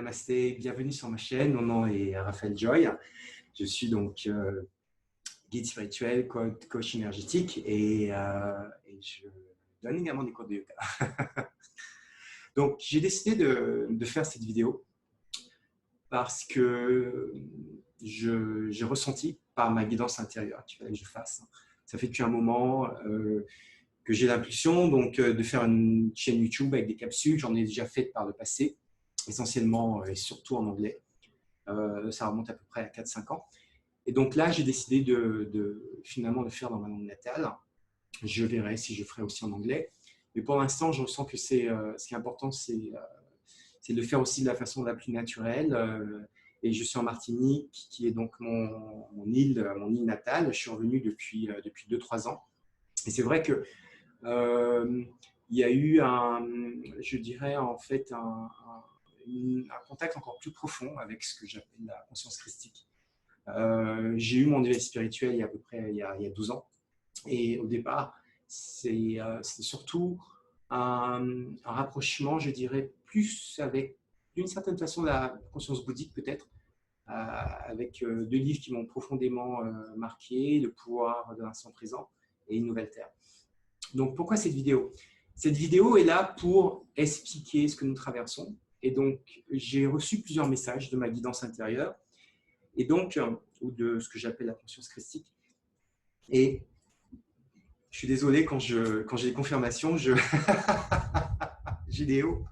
Namasté, bienvenue sur ma chaîne. Mon nom est Raphaël Joy. Je suis donc guide spirituel, coach énergétique et je donne également des cours de yoga. Donc, j'ai décidé de faire cette vidéo parce que j'ai ressenti par ma guidance intérieure qu'il fallait que je fasse. Ça fait depuis un moment que j'ai l'impulsion de faire une chaîne YouTube avec des capsules. J'en ai déjà fait par le passé, essentiellement et surtout en anglais. Ça remonte à peu près à 4-5 ans. Et donc là, j'ai décidé finalement de faire dans ma langue natale. Je verrai si je ferai aussi en anglais. Mais pour l'instant, je ressens que ce qui est important, c'est de le faire aussi de la façon la plus naturelle. Et je suis en Martinique, qui est donc mon île natale. Je suis revenu depuis 2-3 ans. Et c'est vrai que il y a eu je dirais en fait un contact encore plus profond avec ce que j'appelle la conscience christique. J'ai eu mon éveil spirituel il y a à peu près il y a 12 ans. Et au départ, c'est surtout un rapprochement, je dirais, plus avec, d'une certaine façon, la conscience bouddhique peut-être, avec 2 livres qui m'ont profondément marqué, Le pouvoir de l'instant présent et Une nouvelle terre. Donc, pourquoi cette vidéo? Cette vidéo est là pour expliquer ce que nous traversons. Et donc, j'ai reçu plusieurs messages de ma guidance intérieure, et donc, ou de ce que j'appelle la conscience christique. Et je suis désolé, quand j'ai des confirmations, vidéo.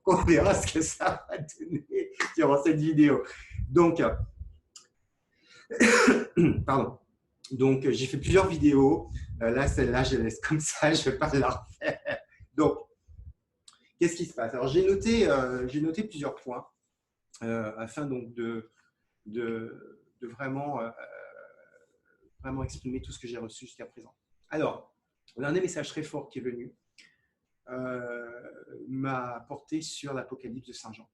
On verra ce que ça va donner durant cette vidéo. Donc, pardon. Donc, j'ai fait plusieurs vidéos. Là, celle-là, je la laisse comme ça, je ne vais pas la refaire. Donc, qu'est-ce qui se passe? Alors, j'ai noté plusieurs points afin donc de vraiment exprimer tout ce que j'ai reçu jusqu'à présent. Alors, l'un des messages très forts qui est venu m'a porté sur l'Apocalypse de Saint Jean.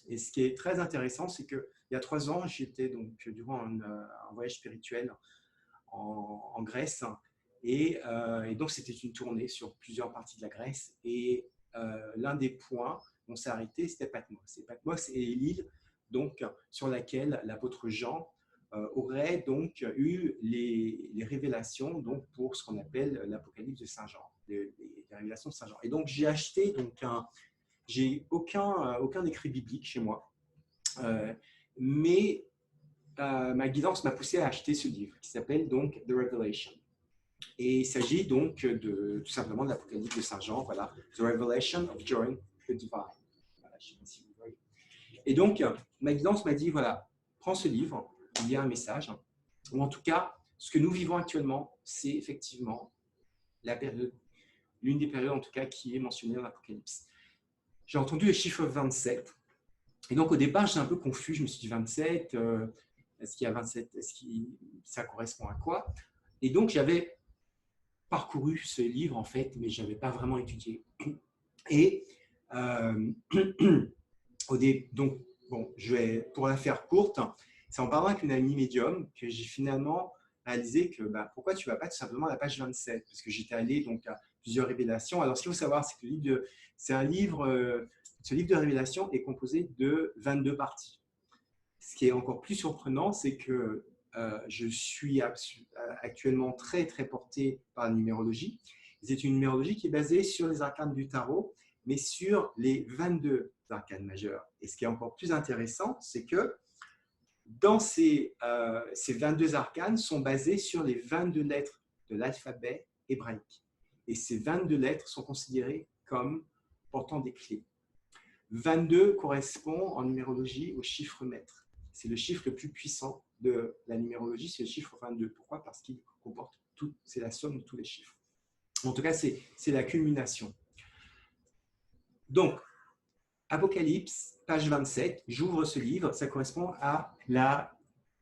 Et ce qui est très intéressant, c'est qu'il y a 3 ans, j'étais donc durant un voyage spirituel en Grèce, et donc c'était une tournée sur plusieurs parties de la Grèce, et l'un des points où on s'est arrêté, c'était Patmos. Et Patmos est l'île donc sur laquelle l'apôtre Jean aurait donc eu les révélations donc pour ce qu'on appelle l'Apocalypse de Saint Jean, les révélations de Saint Jean. Et donc j'ai acheté donc j'ai aucun écrit biblique chez moi, mais ma guidance m'a poussé à acheter ce livre qui s'appelle donc The Revelation. Et il s'agit donc tout simplement de l'Apocalypse de Saint Jean, voilà, The Revelation of John the Divine. Voilà, je sais pas si vous voyez. Et donc, ma guidance m'a dit, voilà, prends ce livre, il y a un message, ou en tout cas, ce que nous vivons actuellement, c'est effectivement la période, l'une des périodes en tout cas qui est mentionnée dans l'Apocalypse. J'ai entendu le chiffre 27, et donc au départ, j'étais un peu confus, je me suis dit 27, est-ce qu'il y a 27, ça correspond à quoi? Et donc, j'avais parcouru ce livre en fait, mais je n'avais pas vraiment étudié. Et donc, bon, pour la faire courte, c'est en parlant avec une amie médium que j'ai finalement réalisé que pourquoi tu ne vas pas tout simplement à la page 27? Parce que j'étais allé donc à plusieurs révélations. Alors, ce qu'il faut savoir, c'est que ce livre de révélation est composé de 22 parties. Ce qui est encore plus surprenant, c'est que je suis actuellement très, très porté par la numérologie. C'est une numérologie qui est basée sur les arcanes du tarot, mais sur les 22 arcanes majeures. Et ce qui est encore plus intéressant, c'est que dans ces 22 arcanes sont basées sur les 22 lettres de l'alphabet hébraïque. Et ces 22 lettres sont considérées comme portant des clés. 22 correspond en numérologie au chiffre maître. C'est le chiffre le plus puissant de la numérologie, c'est le chiffre 22. Pourquoi? Parce qu'il comporte tout, c'est la somme de tous les chiffres. En tout cas, c'est la culmination. Donc, Apocalypse, page 27, j'ouvre ce livre, ça correspond à la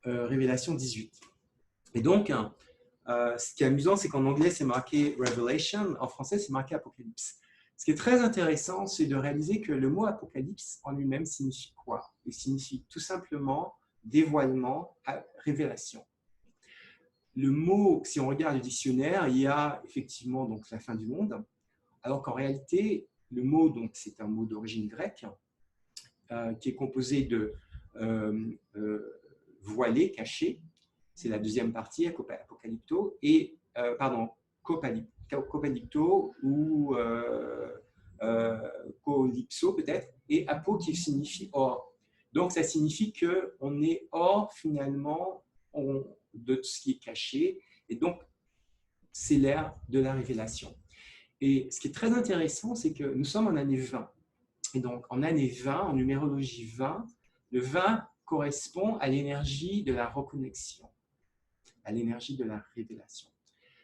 révélation 18. Et donc, ce qui est amusant, c'est qu'en anglais, c'est marqué Revelation, en français, c'est marqué Apocalypse. Ce qui est très intéressant, c'est de réaliser que le mot apocalypse en lui-même signifie quoi? Il signifie tout simplement dévoilement, révélation. Le mot, si on regarde le dictionnaire, il y a effectivement donc la fin du monde, alors qu'en réalité, le mot, donc c'est un mot d'origine grecque, qui est composé de voilé, caché, c'est la deuxième partie, apocalypto, et, pardon, copalypto ou calypso peut-être, et apo qui signifie hors. Donc ça signifie qu'on est hors finalement de ce qui est caché, et donc c'est l'ère de la révélation. Et ce qui est très intéressant, c'est que nous sommes en année 20. Et donc en année 20, en numérologie 20, le 20 correspond à l'énergie de la reconnexion, à l'énergie de la révélation.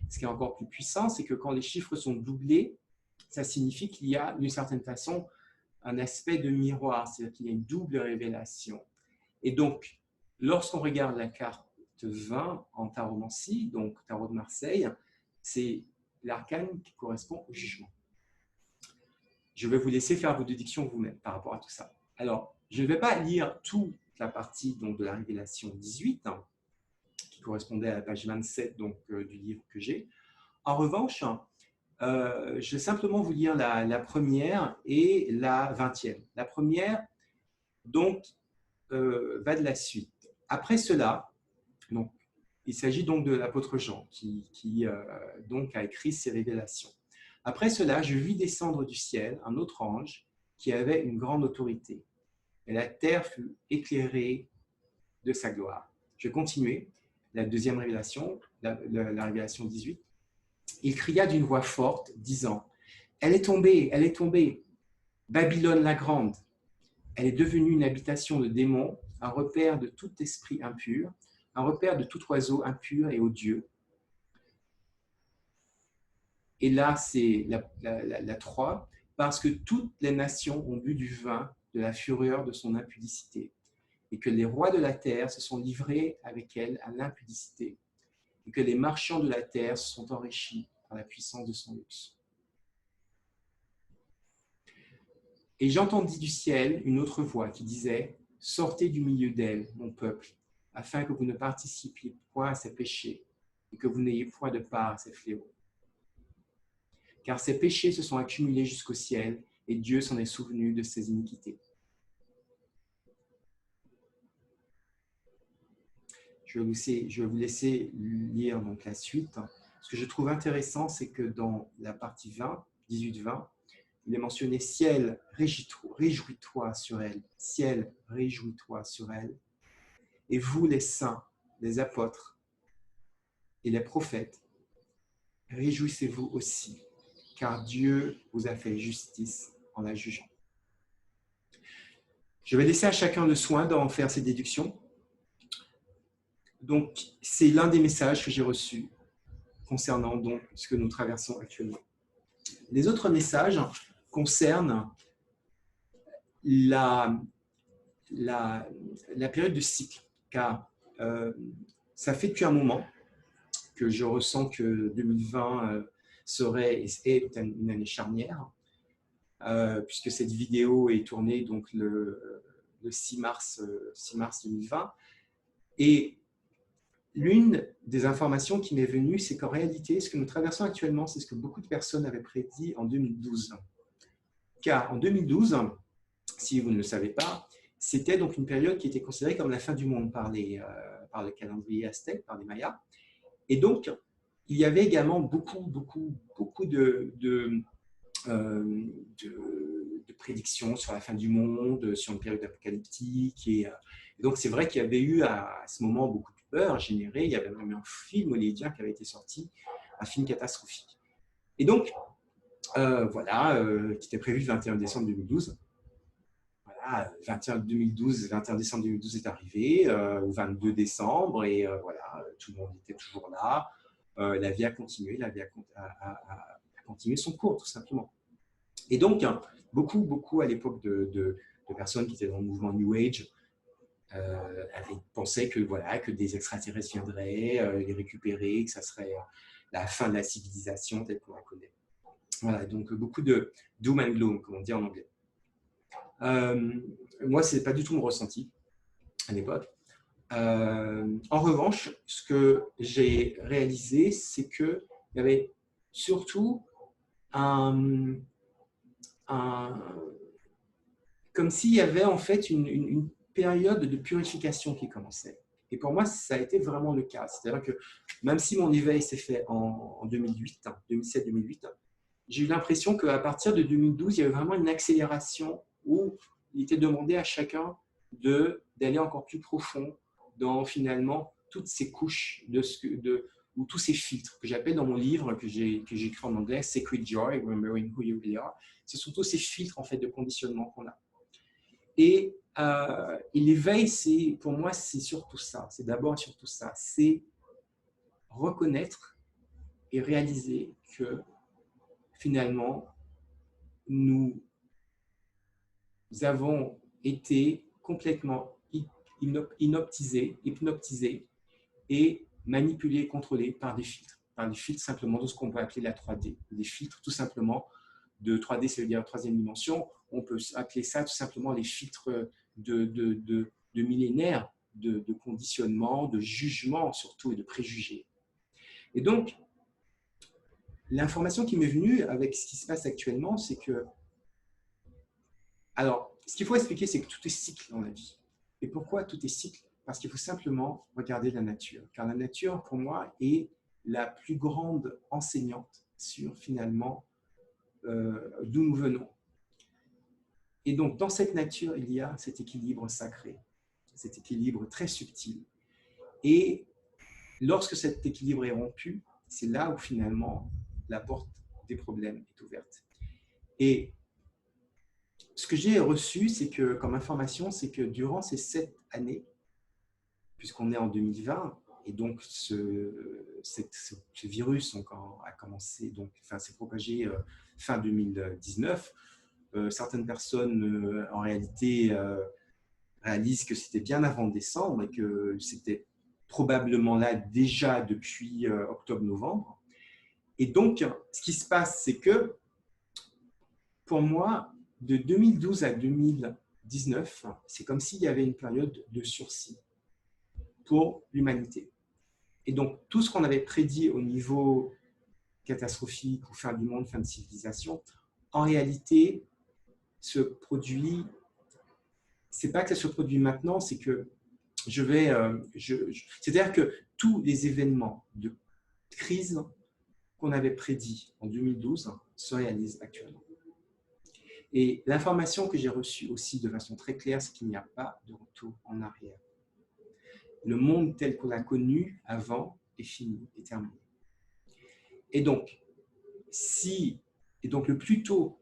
Ce qui est encore plus puissant, c'est que quand les chiffres sont doublés, ça signifie qu'il y a d'une certaine façon un aspect de miroir, c'est-à-dire qu'il y a une double révélation. Et donc, lorsqu'on regarde la carte 20 en taromancie, donc tarot de Marseille, c'est l'arcane qui correspond au jugement. Je vais vous laisser faire vos déductions vous-même par rapport à tout ça. Alors, je ne vais pas lire toute la partie donc, de la révélation 18, qui correspondait à la page 27 donc, du livre que j'ai. En revanche, je vais simplement vous lire la première et la 20e. La première, donc, va de la suite. Après cela, donc, il s'agit donc de l'apôtre Jean qui donc a écrit ces révélations. Après cela, je vis descendre du ciel un autre ange qui avait une grande autorité. Et la terre fut éclairée de sa gloire. Je vais continuer. La deuxième révélation, la révélation 18. Il cria d'une voix forte, disant « Elle est tombée, Babylone la grande. Elle est devenue une habitation de démons, un repère de tout esprit impur, un repère de tout oiseau impur et odieux. » Et là, c'est la 3, parce que toutes les nations ont bu du vin de la fureur de son impudicité, et que les rois de la terre se sont livrés avec elle à l'impudicité, et que les marchands de la terre se sont enrichis par la puissance de son luxe. Et j'entendis du ciel une autre voix qui disait « Sortez du milieu d'elle, mon peuple, afin que vous ne participiez point à ses péchés et que vous n'ayez point de part à ses fléaux. Car ses péchés se sont accumulés jusqu'au ciel et Dieu s'en est souvenu de ses iniquités. » Je vais vous laisser lire donc la suite. Ce que je trouve intéressant, c'est que dans la partie 20, 18-20, il est mentionné « Ciel, réjouis-toi sur elle. Ciel, réjouis-toi sur elle. Et vous, les saints, les apôtres et les prophètes, réjouissez-vous aussi, car Dieu vous a fait justice en la jugeant. » Je vais laisser à chacun le soin d'en faire ses déductions. Donc, c'est l'un des messages que j'ai reçus concernant donc ce que nous traversons actuellement. Les autres messages concernent la période de cycle, car ça fait depuis un moment que je ressens que 2020 serait et est une année charnière, puisque cette vidéo est tournée donc le 6 mars 2020. Et l'une des informations qui m'est venue, c'est qu'en réalité, ce que nous traversons actuellement, c'est ce que beaucoup de personnes avaient prédit en 2012. Car en 2012, si vous ne le savez pas, c'était donc une période qui était considérée comme la fin du monde par le calendrier aztèque, par les Mayas. Et donc, il y avait également beaucoup de prédictions sur la fin du monde, sur une période apocalyptique. Et donc, c'est vrai qu'il y avait eu à ce moment beaucoup de peur générée. Il y avait même un film hollywoodien qui avait été sorti, un film catastrophique. Et donc, voilà, qui était prévu le 21 décembre 2012. Voilà, 21 décembre 2012 est arrivé, au 22 décembre, et voilà, tout le monde était toujours là. La vie a continué, a continué son cours, tout simplement. Et donc, beaucoup à l'époque de personnes qui étaient dans le mouvement New Age avaient pensé que, voilà, que des extraterrestres viendraient les récupérer, que ça serait la fin de la civilisation telle qu'on la connaît. Voilà, donc beaucoup de doom and gloom, comme on dit en anglais. Moi, ce n'est pas du tout mon ressenti à l'époque. En revanche, ce que j'ai réalisé, c'est qu'il y avait surtout un comme s'il y avait en fait une période de purification qui commençait. Et pour moi, ça a été vraiment le cas. C'est-à-dire que même si mon éveil s'est fait en 2008, 2007-2008, j'ai eu l'impression qu'à partir de 2012, il y avait vraiment une accélération où il était demandé à chacun d'aller encore plus profond dans finalement toutes ces couches ou tous ces filtres que j'appelle dans mon livre que j'ai écrit en anglais, Sacred Joy, Remembering Who You Really Are. Ce sont tous ces filtres en fait de conditionnement qu'on a. Et l'éveil, pour moi, c'est surtout ça. C'est d'abord et surtout ça. C'est reconnaître et réaliser que finalement, nous avons été complètement hypnotisés et manipulés, contrôlés par des filtres simplement de ce qu'on peut appeler la 3D, des filtres tout simplement de 3D, ça veut dire troisième dimension. On peut appeler ça tout simplement les filtres de millénaires de conditionnement, de jugement surtout et de préjugés. Et donc, l'information qui m'est venue avec ce qui se passe actuellement, c'est que, alors, ce qu'il faut expliquer, c'est que tout est cycle dans la vie. Et pourquoi tout est cycle? Parce qu'il faut simplement regarder la nature. Car la nature, pour moi, est la plus grande enseignante sur, finalement, d'où nous venons. Et donc, dans cette nature, il y a cet équilibre sacré, cet équilibre très subtil. Et lorsque cet équilibre est rompu, c'est là où, finalement, la porte des problèmes est ouverte. Et ce que j'ai reçu, c'est que, comme information, c'est que durant ces 7 années, puisqu'on est en 2020, et donc ce virus a commencé, donc, enfin, s'est propagé fin 2019, certaines personnes, en réalité, réalisent que c'était bien avant décembre et que c'était probablement là déjà depuis octobre-novembre. Et donc, ce qui se passe, c'est que, pour moi, de 2012 à 2019, c'est comme s'il y avait une période de sursis pour l'humanité. Et donc, tout ce qu'on avait prédit au niveau catastrophique ou fin du monde, fin de civilisation, en réalité, se produit. C'est pas que ça se produit maintenant, c'est que c'est-à-dire que tous les événements de crise qu'on avait prédits en 2012 se réalisent actuellement. Et l'information que j'ai reçue aussi de façon très claire, c'est qu'il n'y a pas de retour en arrière. Le monde tel qu'on l'a connu avant est fini, est terminé. Et donc, le plus tôt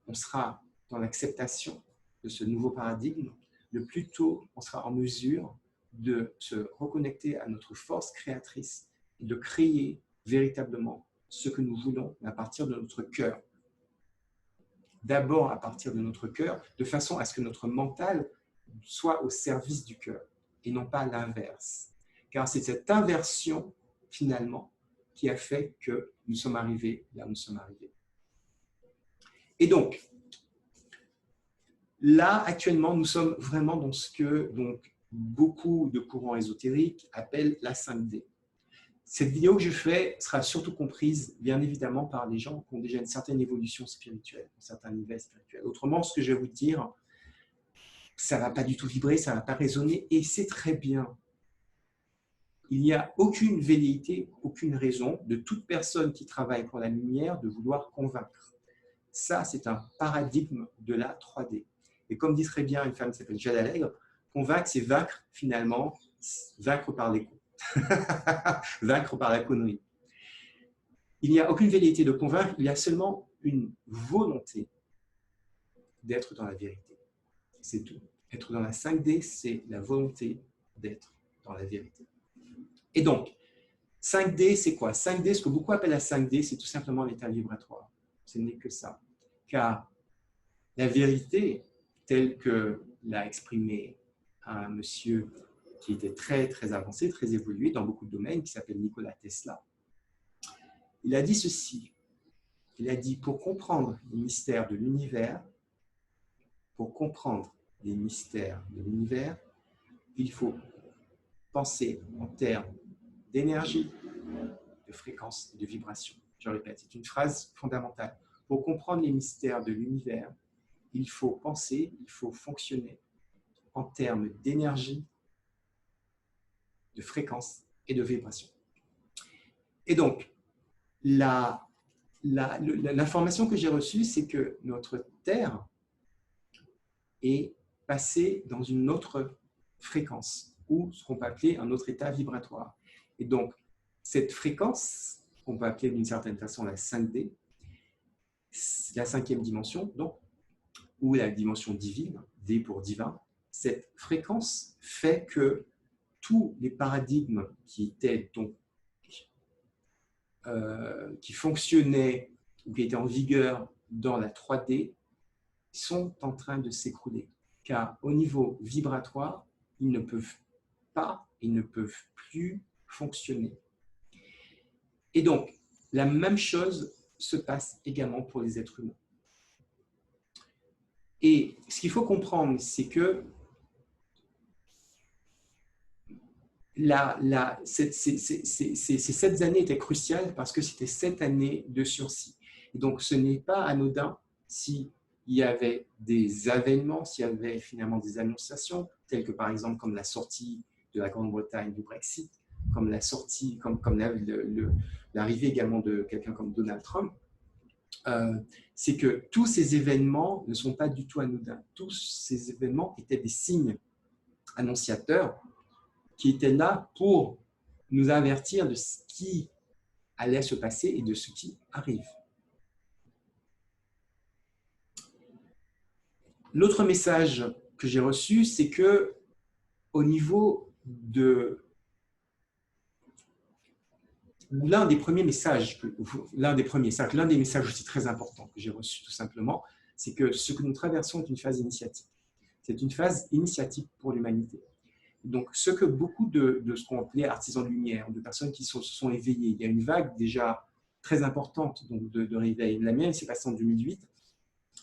on sera dans l'acceptation de ce nouveau paradigme, le plus tôt on sera en mesure de se reconnecter à notre force créatrice et de créer véritablement ce que nous voulons à partir de notre cœur. D'abord à partir de notre cœur, de façon à ce que notre mental soit au service du cœur et non pas l'inverse. Car c'est cette inversion, finalement, qui a fait que nous sommes arrivés là où nous sommes arrivés. Et donc, là, actuellement, nous sommes vraiment dans ce que beaucoup de courants ésotériques appellent la 5D. Cette vidéo que je fais sera surtout comprise, bien évidemment, par les gens qui ont déjà une certaine évolution spirituelle, un certain niveau spirituel. Autrement, ce que je vais vous dire, ça ne va pas du tout vibrer, ça ne va pas résonner, et c'est très bien. Il n'y a aucune velléité, aucune raison de toute personne qui travaille pour la lumière de vouloir convaincre. Ça, c'est un paradigme de la 3D. Et comme dit très bien une femme qui s'appelle Jade Allègre, convaincre, c'est vaincre finalement, vaincre par l'écho. Vaincre par la connerie. Il n'y a aucune velléité de convaincre, il y a seulement une volonté d'être dans la vérité. C'est tout. Être dans la 5D, c'est la volonté d'être dans la vérité. Et donc, 5D, c'est quoi? 5D, ce que beaucoup appellent la 5D, c'est tout simplement l'état vibratoire. Ce n'est que ça. Car la vérité, telle que l'a exprimé un monsieur qui était très, très avancé, très évolué dans beaucoup de domaines, qui s'appelle Nikola Tesla, il a dit ceci. Il a dit, pour comprendre les mystères de l'univers, il faut penser en termes d'énergie, de fréquence et de vibration. Je répète, c'est une phrase fondamentale. pour comprendre les mystères de l'univers, il faut penser, il faut fonctionner en termes d'énergie, de fréquence et de vibration. Et donc, l'information que j'ai reçue, c'est que notre Terre est passée dans une autre fréquence, ou ce qu'on peut appeler un autre état vibratoire. Et donc, cette fréquence, qu'on peut appeler d'une certaine façon la 5D, la cinquième dimension, donc, ou la dimension divine, D pour divin, cette fréquence fait que tous les paradigmes qui étaient donc qui fonctionnaient ou qui étaient en vigueur dans la 3D sont en train de s'écrouler. Car au niveau vibratoire, ils ne peuvent pas, ils ne peuvent plus fonctionner. Et donc, la même chose se passe également pour les êtres humains. Et ce qu'il faut comprendre, c'est que ces 7 années étaient cruciales parce que c'était 7 années de sursis. Et donc, ce n'est pas anodin s'il y avait des événements, s'il y avait finalement des annonciations, telles que par exemple comme la sortie de la Grande-Bretagne du Brexit, comme la sortie, comme l'arrivée également de quelqu'un comme Donald Trump. C'est que tous ces événements ne sont pas du tout anodins. Tous ces événements étaient des signes annonciateurs qui étaient là pour nous avertir de ce qui allait se passer et de ce qui arrive. L'autre message que j'ai reçu, c'est que au niveau de l'un des messages aussi très important que j'ai reçu tout simplement, c'est que ce que nous traversons est une phase initiatique. C'est une phase initiatique pour l'humanité. Donc, ce que beaucoup de ce qu'on appelait artisans de lumière, de personnes qui se sont éveillées, il y a une vague déjà très importante donc de réveil. La mienne s'est passée en 2008.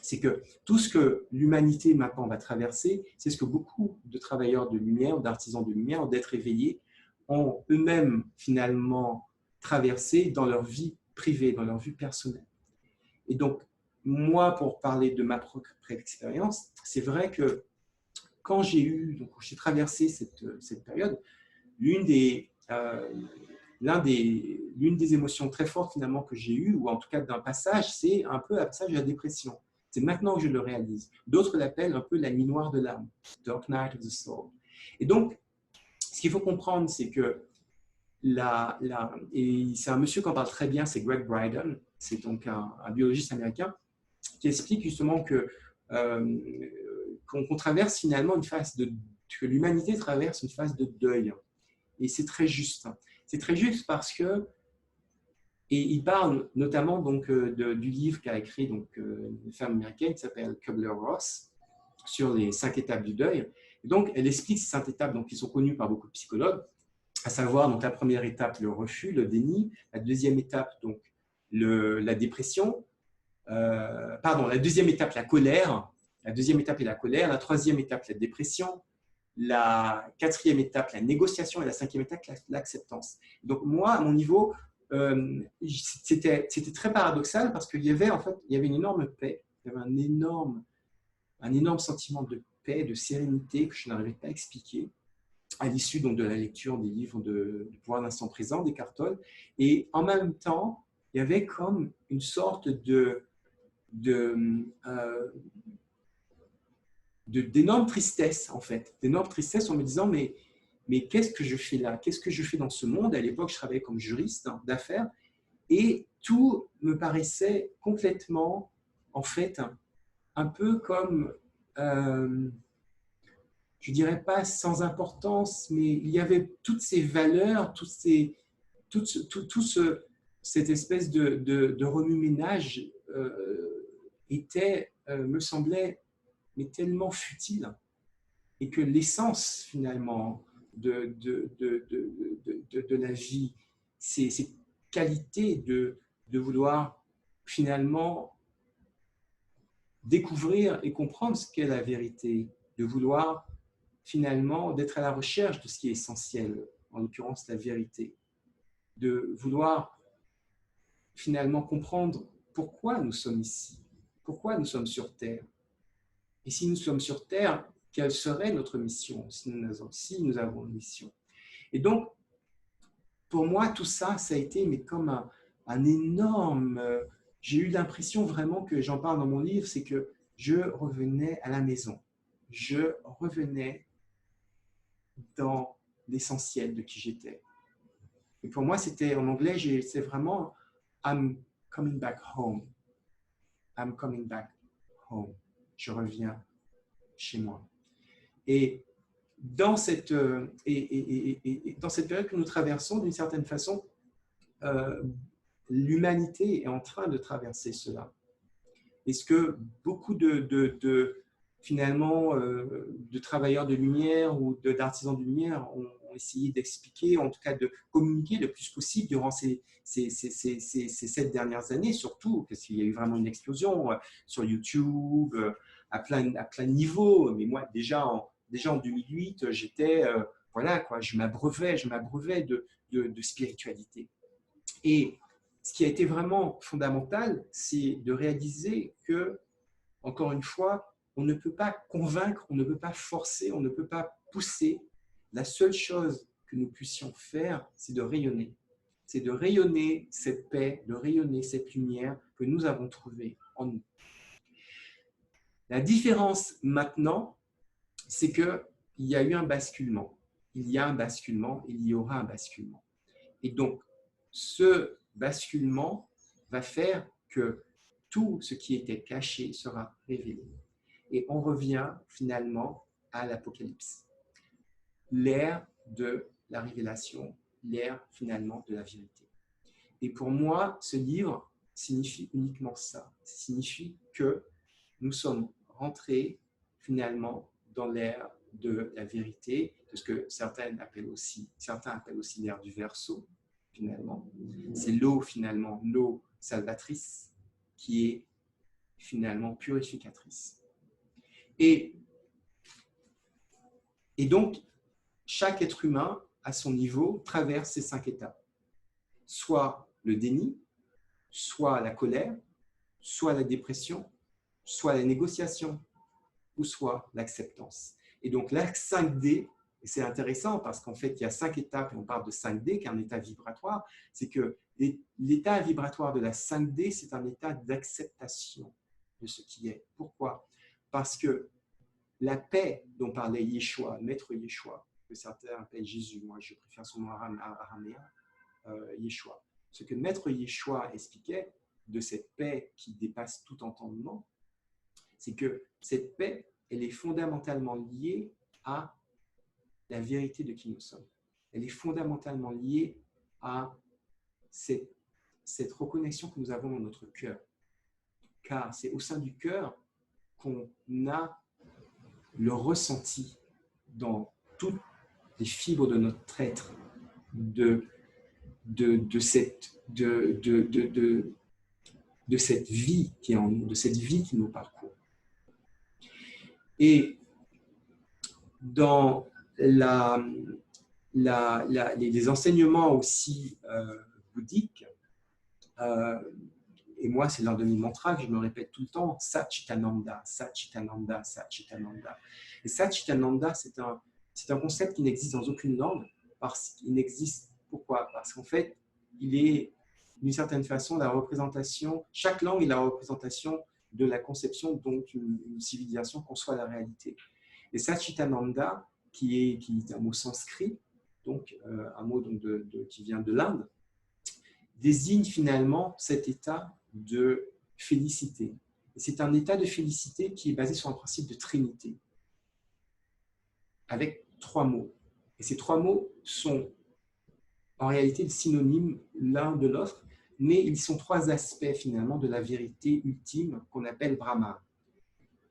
C'est que tout ce que l'humanité maintenant va traverser, c'est ce que beaucoup de travailleurs de lumière, d'artisans de lumière, d'être éveillés, ont eux-mêmes finalement traversé dans leur vie privée, dans leur vie personnelle. Et donc, moi, pour parler de ma propre expérience, c'est vrai que quand j'ai traversé cette période, l'une des émotions très fortes finalement que j'ai eues, ou en tout cas d'un passage, c'est un peu un passage de la dépression. C'est maintenant que je le réalise. D'autres l'appellent un peu la nuit noire de l'âme, Dark Night of the Soul. Et donc, ce qu'il faut comprendre, c'est que et c'est un monsieur qui en parle très bien, c'est Greg Bryden, c'est donc un biologiste américain, qui explique justement que qu'on traverse finalement une phase que l'humanité traverse une phase de deuil. Et c'est très juste. C'est très juste parce que, et il parle notamment donc, du livre qu'a écrit donc, une femme américaine qui s'appelle Kubler-Ross sur les 5 étapes du deuil. Et donc, elle explique ces 5 étapes donc, qui sont connues par beaucoup de psychologues, à savoir donc, la première étape, le refus, le déni, la deuxième étape, donc, la dépression, la deuxième étape, la colère, la deuxième étape est la colère, la troisième étape, la dépression, la quatrième étape, la négociation, et la cinquième étape, l'acceptance. Donc moi, à mon niveau, c'était très paradoxal parce qu'il y avait une énorme paix, il y avait un énorme sentiment de paix, de sérénité que je n'arrivais pas à expliquer à l'issue de la lecture des livres du pouvoir de l'instant présent d'Eckhart Tolle. Et en même temps, il y avait comme une sorte d'énorme tristesse, en fait. D'énorme tristesse en me disant, mais qu'est-ce que je fais là? Qu'est-ce que je fais dans ce monde? À l'époque, je travaillais comme juriste d'affaires et tout me paraissait complètement, en fait, un peu comme, je dirais pas sans importance, mais il y avait toutes ces valeurs, cette espèce de remue-ménage me semblait mais tellement futile, et que l'essence finalement de la vie, c'est cette qualité de vouloir finalement découvrir et comprendre ce qu'est la vérité, de vouloir finalement d'être à la recherche de ce qui est essentiel, en l'occurrence la vérité, de vouloir finalement comprendre pourquoi nous sommes ici? Pourquoi nous sommes sur Terre? Et si nous sommes sur Terre, quelle serait notre mission si nous avons une mission? Et donc, pour moi, tout ça, ça a été mais comme un énorme... j'ai eu l'impression vraiment que, j'en parle dans mon livre, c'est que je revenais à la maison. Je revenais dans l'essentiel de qui j'étais. Et pour moi, c'était en anglais, c'est vraiment I'm coming back home. I'm coming back home. Je reviens chez moi. Et dans cette, dans cette période que nous traversons, d'une certaine façon, l'humanité est en train de traverser cela. Est-ce que beaucoup finalement, de travailleurs de lumière ou d'artisans de lumière ont essayé d'expliquer, en tout cas de communiquer le plus possible durant ces 7 dernières années, surtout parce qu'il y a eu vraiment une explosion sur YouTube, à plein de niveaux. Mais moi, déjà en 2008, j'étais, voilà, quoi, je m'abreuvais de spiritualité. Et ce qui a été vraiment fondamental, c'est de réaliser que, encore une fois, on ne peut pas convaincre, on ne peut pas forcer, on ne peut pas pousser. La seule chose que nous puissions faire, c'est de rayonner. C'est de rayonner cette paix, de rayonner cette lumière que nous avons trouvée en nous. La différence maintenant, c'est qu'il y a eu un basculement. Il y a un basculement, il y aura un basculement. Et donc, ce basculement va faire que tout ce qui était caché sera révélé. Et on revient finalement à l'Apocalypse. L'ère de la révélation, l'ère finalement de la vérité. Et pour moi, ce livre signifie uniquement ça. Ça signifie que nous sommes rentrés finalement dans l'ère de la vérité, de ce que certains appellent aussi l'ère du Verseau, finalement. C'est l'eau, finalement, l'eau salvatrice, qui est finalement purificatrice. Et donc, chaque être humain, à son niveau, traverse ces 5 étapes. Soit le déni, soit la colère, soit la dépression, soit la négociation, ou soit l'acceptance. Et donc, la 5D, et c'est intéressant parce qu'en fait, il y a 5 étapes, et on parle de 5D, qui est un état vibratoire, c'est que l'état vibratoire de la 5D, c'est un état d'acceptation de ce qui est. Pourquoi? Parce que la paix dont parlait Yeshua, Maître Yeshua, que certains appellent Jésus, moi je préfère son nom araméen, Yeshua. Ce que Maître Yeshua expliquait de cette paix qui dépasse tout entendement, c'est que cette paix, elle est fondamentalement liée à la vérité de qui nous sommes. Elle est fondamentalement liée à cette reconnexion que nous avons dans notre cœur. Car c'est au sein du cœur qu'on a le ressenti dans toutes les fibres de notre être de cette vie qui est en nous, de cette vie qui nous parcourt. Et dans les enseignements aussi bouddhiques, et moi c'est l'un de mes mantras que je me répète tout le temps, Satchitananda, Satchitananda, Satchitananda. Et Satchitananda, c'est un concept qui n'existe dans aucune langue, parce qu'il n'existe. Pourquoi? Parce qu'en fait, il est d'une certaine façon la représentation, chaque langue est la représentation de la conception dont une civilisation conçoit la réalité. Et Satchitananda, qui est un mot sanskrit, donc un mot donc qui vient de l'Inde, désigne finalement cet état de félicité. Et c'est un état de félicité qui est basé sur un principe de trinité, avec 3 mots. Et ces 3 mots sont en réalité synonymes l'un de l'autre, mais ils sont 3 aspects finalement de la vérité ultime qu'on appelle Brahma.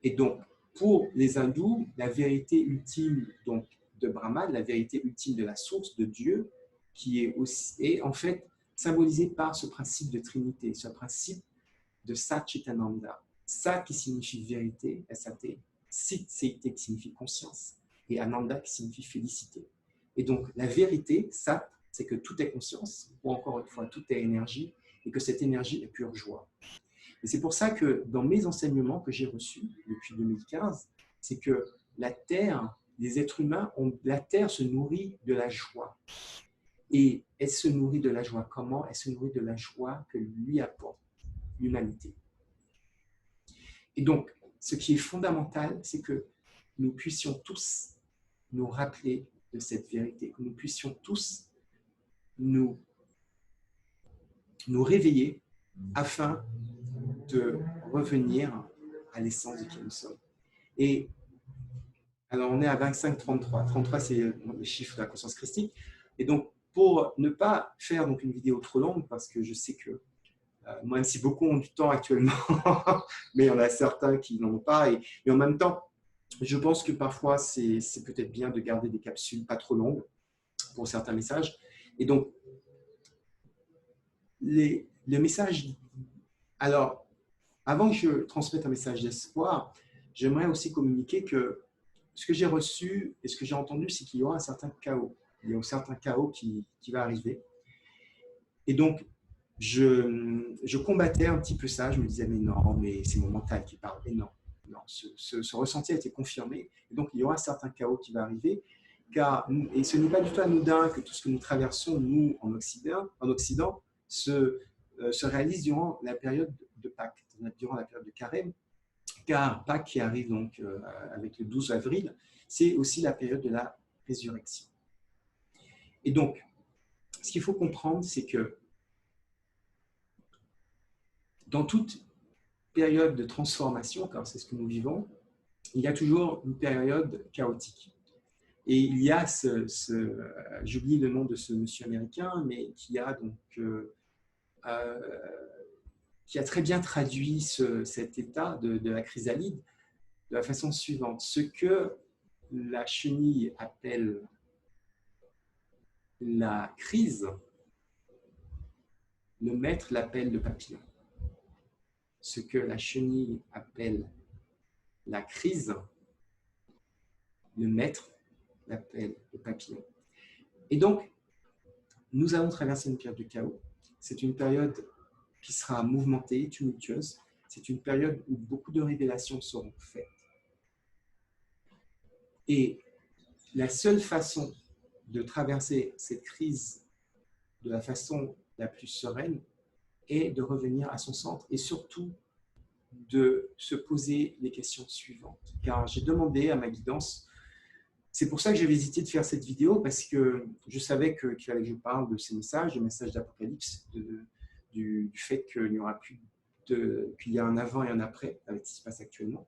Et donc, pour les hindous, la vérité ultime donc, de Brahma, la vérité ultime de la source de Dieu, qui est en fait symbolisée par ce principe de trinité, ce principe de Satchitananda. Sat qui signifie vérité, S-A-T, Sit, C-I-T qui signifie conscience, et Ananda qui signifie félicité. Et donc, la vérité, Sat, c'est que tout est conscience, ou encore une fois, tout est énergie, et que cette énergie est pure joie. Et c'est pour ça que dans mes enseignements que j'ai reçus depuis 2015, c'est que la Terre, les êtres humains, la Terre se nourrit de la joie. Et elle se nourrit de la joie. Comment? Elle se nourrit de la joie que lui apporte l'humanité. Et donc, ce qui est fondamental, c'est que nous puissions tous nous rappeler de cette vérité, que nous puissions tous nous réveiller afin de revenir à l'essence de qui nous sommes. Et alors, on est à 25-33. 33, c'est le chiffre de la conscience christique. Et donc, pour ne pas faire donc, une vidéo trop longue, parce que je sais que même si beaucoup ont du temps actuellement, mais il y en a certains qui n'en ont pas. Et en même temps, je pense que parfois, c'est peut-être bien de garder des capsules pas trop longues pour certains messages. Et donc, le message... Alors, avant que je transmette un message d'espoir, j'aimerais aussi communiquer que ce que j'ai reçu et ce que j'ai entendu, c'est qu'il y aura un certain chaos. Il y a un certain chaos qui va arriver. Et donc, je combattais un petit peu ça. Je me disais, mais non, mais c'est mon mental qui parle. Et non, non, ce ressenti a été confirmé. Et donc, il y aura un certain chaos qui va arriver. Et ce n'est pas du tout anodin que tout ce que nous traversons, nous, en Occident se réalise durant la période de Pâques, durant la période de Carême. Car Pâques qui arrive donc avec le 12 avril, c'est aussi la période de la résurrection. Et donc, ce qu'il faut comprendre, c'est que dans toute période de transformation, car c'est ce que nous vivons, il y a toujours une période chaotique. Et il y a j'oublie le nom de ce monsieur américain, mais qui a donc qui a très bien traduit cet état de la chrysalide de la façon suivante. Ce que la chenille appelle la crise, le maître l'appelle le papillon. Ce que la chenille appelle la crise, le maître l'appelle le papillon. Et donc, nous allons traverser une période de chaos. C'est une période qui sera mouvementée, tumultueuse. C'est une période où beaucoup de révélations seront faites. Et la seule façon de traverser cette crise de la façon la plus sereine est de revenir à son centre et surtout de se poser les questions suivantes. Car j'ai demandé à ma guidance, c'est pour ça que j'avais hésité de faire cette vidéo, parce que je savais qu'il fallait que je parle de ces messages, des messages d'Apocalypse, du fait qu'il n'y aura plus qu'il y a un avant et un après avec ce qui se passe actuellement.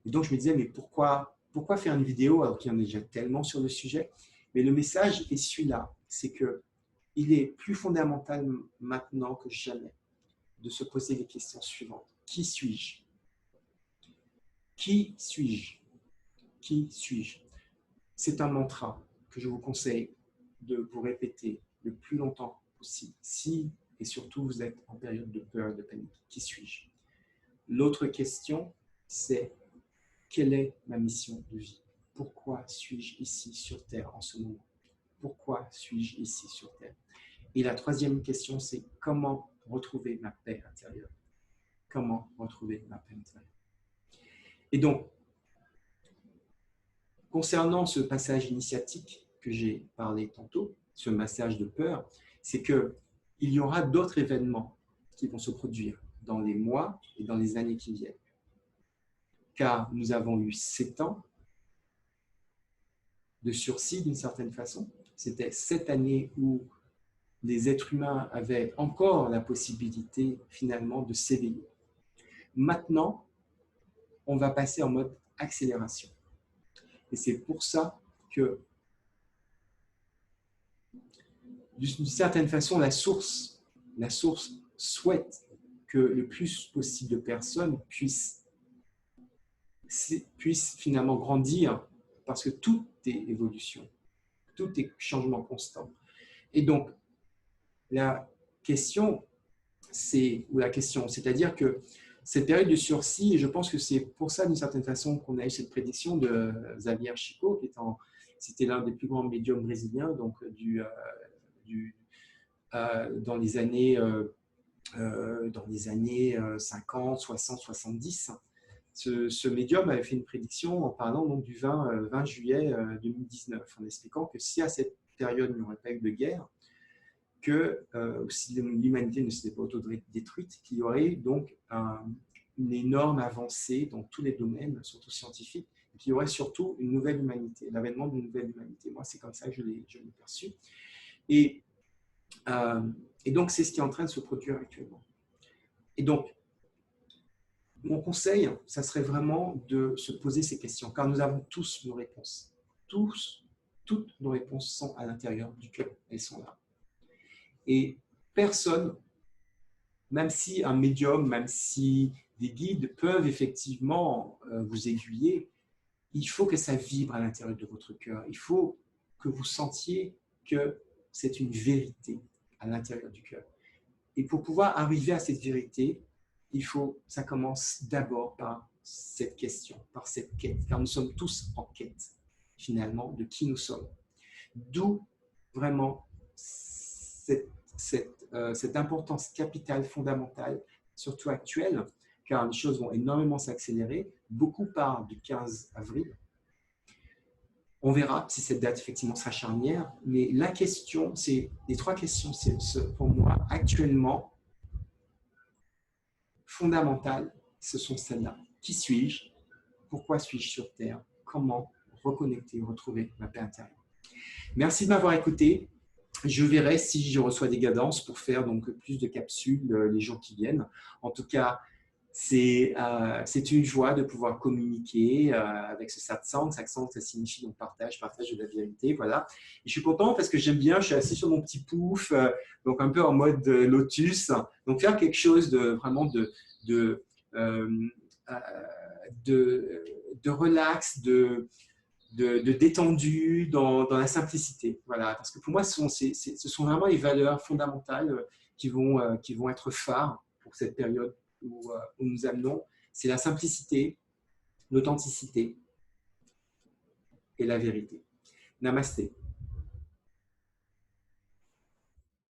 Et donc je me disais, mais pourquoi faire une vidéo alors qu'il y en a déjà tellement sur le sujet? Mais le message est celui-là, c'est qu'il est plus fondamental maintenant que jamais de se poser les questions suivantes. Qui suis-je? Qui suis-je? Qui suis-je? C'est un mantra que je vous conseille de vous répéter le plus longtemps possible, si et surtout vous êtes en période de peur, de panique. Qui suis-je? L'autre question, c'est quelle est ma mission de vie? Pourquoi suis-je ici sur Terre en ce moment? Pourquoi suis-je ici sur Terre? Et la troisième question, c'est comment retrouver ma paix intérieure? Comment retrouver ma paix intérieure? Et donc, concernant ce passage initiatique que j'ai parlé tantôt, ce massage de peur, c'est qu'il y aura d'autres événements qui vont se produire dans les mois et dans les années qui viennent. Car nous avons eu 7 ans de sursis d'une certaine façon. C'était 7 années où les êtres humains avaient encore la possibilité finalement de s'éveiller. Maintenant, on va passer en mode accélération. Et c'est pour ça que, d'une certaine façon, la source souhaite que le plus possible de personnes puissent finalement grandir, parce que tout est évolution, tout est changement constant. Et donc, la question, c'est-à-dire que cette période de sursis, et je pense que c'est pour ça, d'une certaine façon, qu'on a eu cette prédiction de Xavier Chico, c'était l'un des plus grands médiums brésiliens, donc dans les années dans les années 50, 60, 70. Ce médium avait fait une prédiction en parlant donc, du 20 juillet 2019, en expliquant que si à cette période il n'y aurait pas eu de guerre, que si l'humanité ne s'était pas autodétruite, qu'il y aurait donc une énorme avancée dans tous les domaines, surtout scientifiques, et qu'il y aurait surtout une nouvelle humanité, l'avènement d'une nouvelle humanité. Moi, c'est comme ça que je l'ai perçu. Et donc, c'est ce qui est en train de se produire actuellement. Et donc, mon conseil, ça serait vraiment de se poser ces questions, car nous avons tous nos réponses. Toutes nos réponses sont à l'intérieur du cœur, elles sont là. Et personne, même si un médium, même si des guides peuvent effectivement vous aiguiller, il faut que ça vibre à l'intérieur de votre cœur. Il faut que vous sentiez que c'est une vérité à l'intérieur du cœur. Et pour pouvoir arriver à cette vérité, ça commence d'abord par cette question, par cette quête, car nous sommes tous en quête, finalement, de qui nous sommes. D'où vraiment cette importance capitale, fondamentale, surtout actuelle, car les choses vont énormément s'accélérer. Beaucoup parlent du 15 avril. On verra si cette date, effectivement, sera charnière. Mais la question, les trois questions, c'est pour moi, actuellement, fondamentales, ce sont celles-là. Qui suis-je? Pourquoi suis-je sur Terre? Comment reconnecter, retrouver ma paix intérieure? Merci de m'avoir écouté. Je verrai si je reçois des cadences pour faire donc plus de capsules les jours qui viennent. En tout cas, c'est une joie de pouvoir communiquer avec ce satsang. Satsang, ça signifie donc partage de la vérité. Voilà. Et je suis content parce que j'aime bien, je suis assis sur mon petit pouf, donc un peu en mode lotus. Donc faire quelque chose de vraiment de relax, de détendu, dans la simplicité. Voilà. Parce que pour moi, ce sont vraiment les valeurs fondamentales qui vont être phares pour cette période où nous amenons. C'est la simplicité, l'authenticité et la vérité. Namasté.